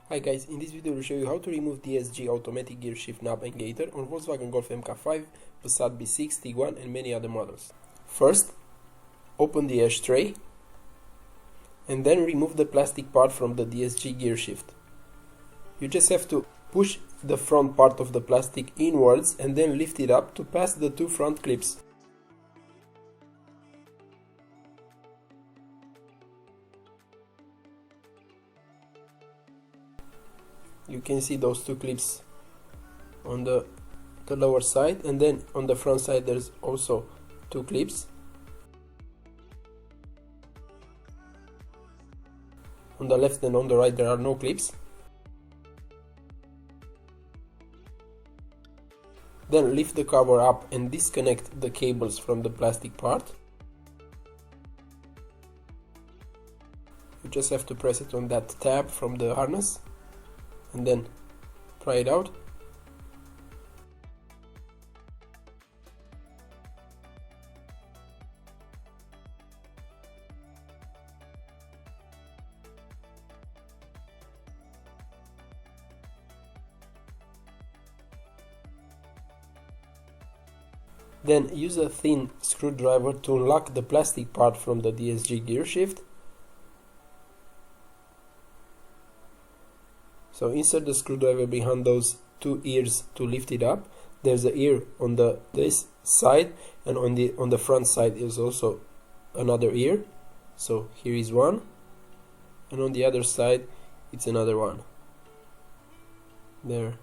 Hi guys, in this video I will show you how to remove DSG automatic gear shift knob and gaiter on Volkswagen Golf MK5, Passat B6, Tiguan and many other models. First, open the ashtray and then remove the plastic part from the DSG gear shift. You just have to push the front part of the plastic inwards and then lift it up to pass the two front clips. You can see those two clips on the lower side, and then on the front side there's also two clips. On the left and on the right there are no clips. Then lift the cover up and disconnect the cables from the plastic part. You just have to press it on that tab from the harness and then pry it out. Then use a thin screwdriver to unlock the plastic part from the DSG gear shift. So insert the screwdriver behind those two ears to lift it up. There's an ear on this side, and on the front side is also another ear. So here is one, and on the other side it's another one. There.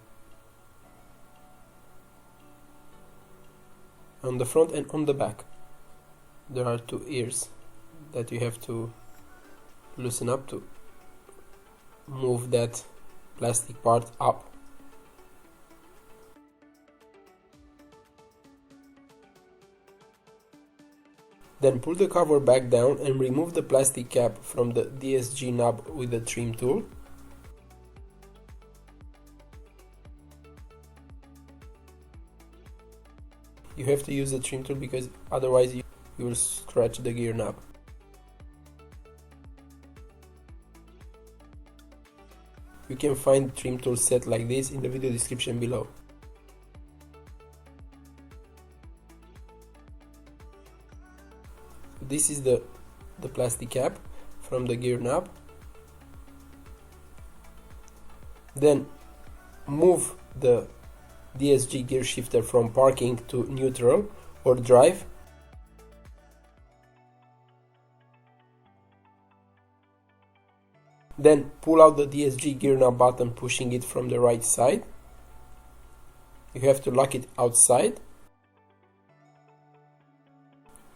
On the front and on the back there are two ears that you have to loosen up to move that plastic part up. Then pull the cover back down and remove the plastic cap from the DSG knob with the trim tool. You have to use the trim tool because otherwise you will scratch the gear knob. You can find trim tool set like this in the video description below. This is the plastic cap from the gear knob. Then move the DSG gear shifter from parking to neutral or drive. Then pull out the DSG gear knob button, pushing it from the right side. You have to lock it outside.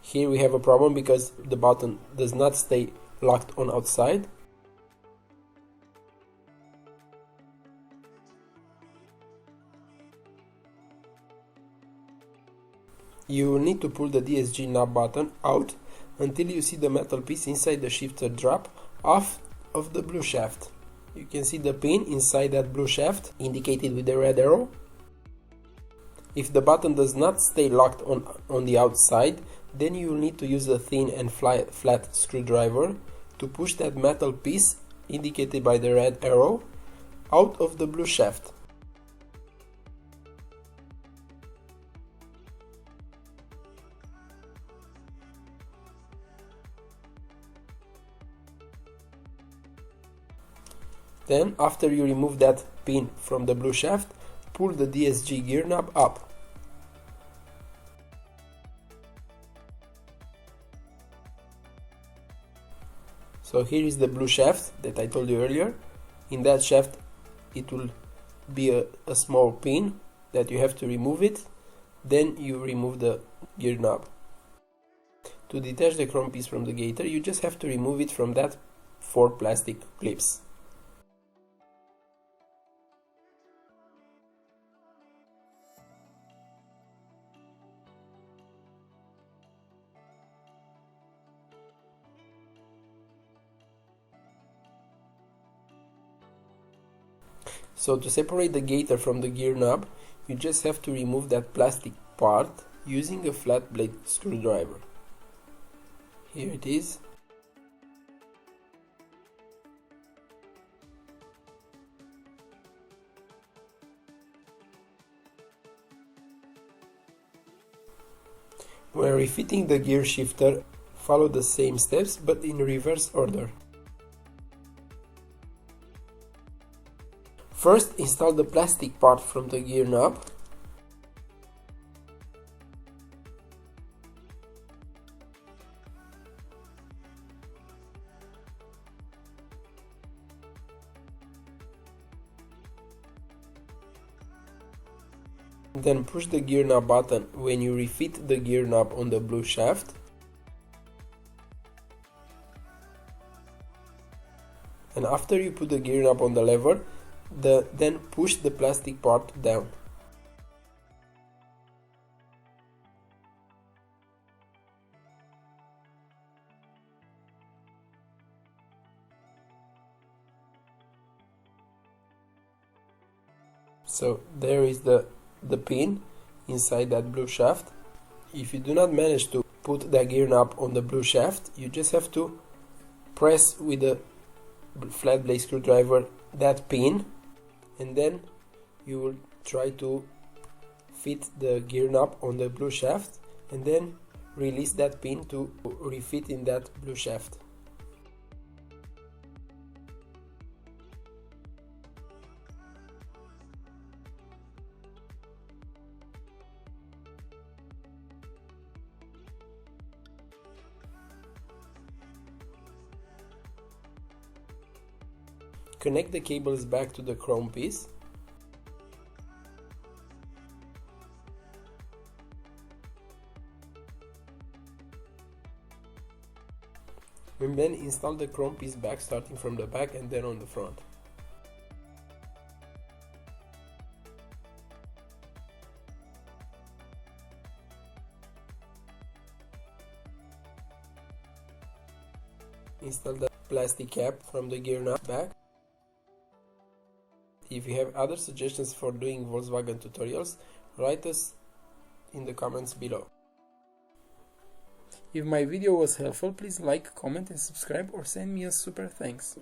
Here we have a problem because the button does not stay locked on outside. You will need to pull the DSG knob button out until you see the metal piece inside the shifter drop off of the blue shaft. You can see the pin inside that blue shaft indicated with the red arrow. If the button does not stay locked on the outside, then you will need to use a thin and flat screwdriver to push that metal piece indicated by the red arrow out of the blue shaft. Then, after you remove that pin from the blue shaft, pull the DSG gear knob up. So here is the blue shaft that I told you earlier. In that shaft it will be a small pin that you have to remove it. Then you remove the gear knob. To detach the chrome piece from the gaiter, you just have to remove it from that 4 plastic clips. So to separate the gaiter from the gear knob, you just have to remove that plastic part using a flat blade screwdriver. Here it is. When refitting the gear shifter, follow the same steps but in reverse order. First, install the plastic part from the gear knob. Then push the gear knob button when you refit the gear knob on the blue shaft. And after you put the gear knob on the lever, then push the plastic part down. So there is the pin inside that blue shaft. If you do not manage to put the gear knob on the blue shaft, you just have to press with a flat blade screwdriver that pin, and then you will try to fit the gear knob on the blue shaft, and then release that pin to refit in that blue shaft. Connect the cables back to the chrome piece. And then install the chrome piece back, starting from the back and then on the front. Install the plastic cap from the gear knob back. If you have other suggestions for doing Volkswagen tutorials, write us in the comments below. If my video was helpful, please like, comment and subscribe, or send me a super thanks.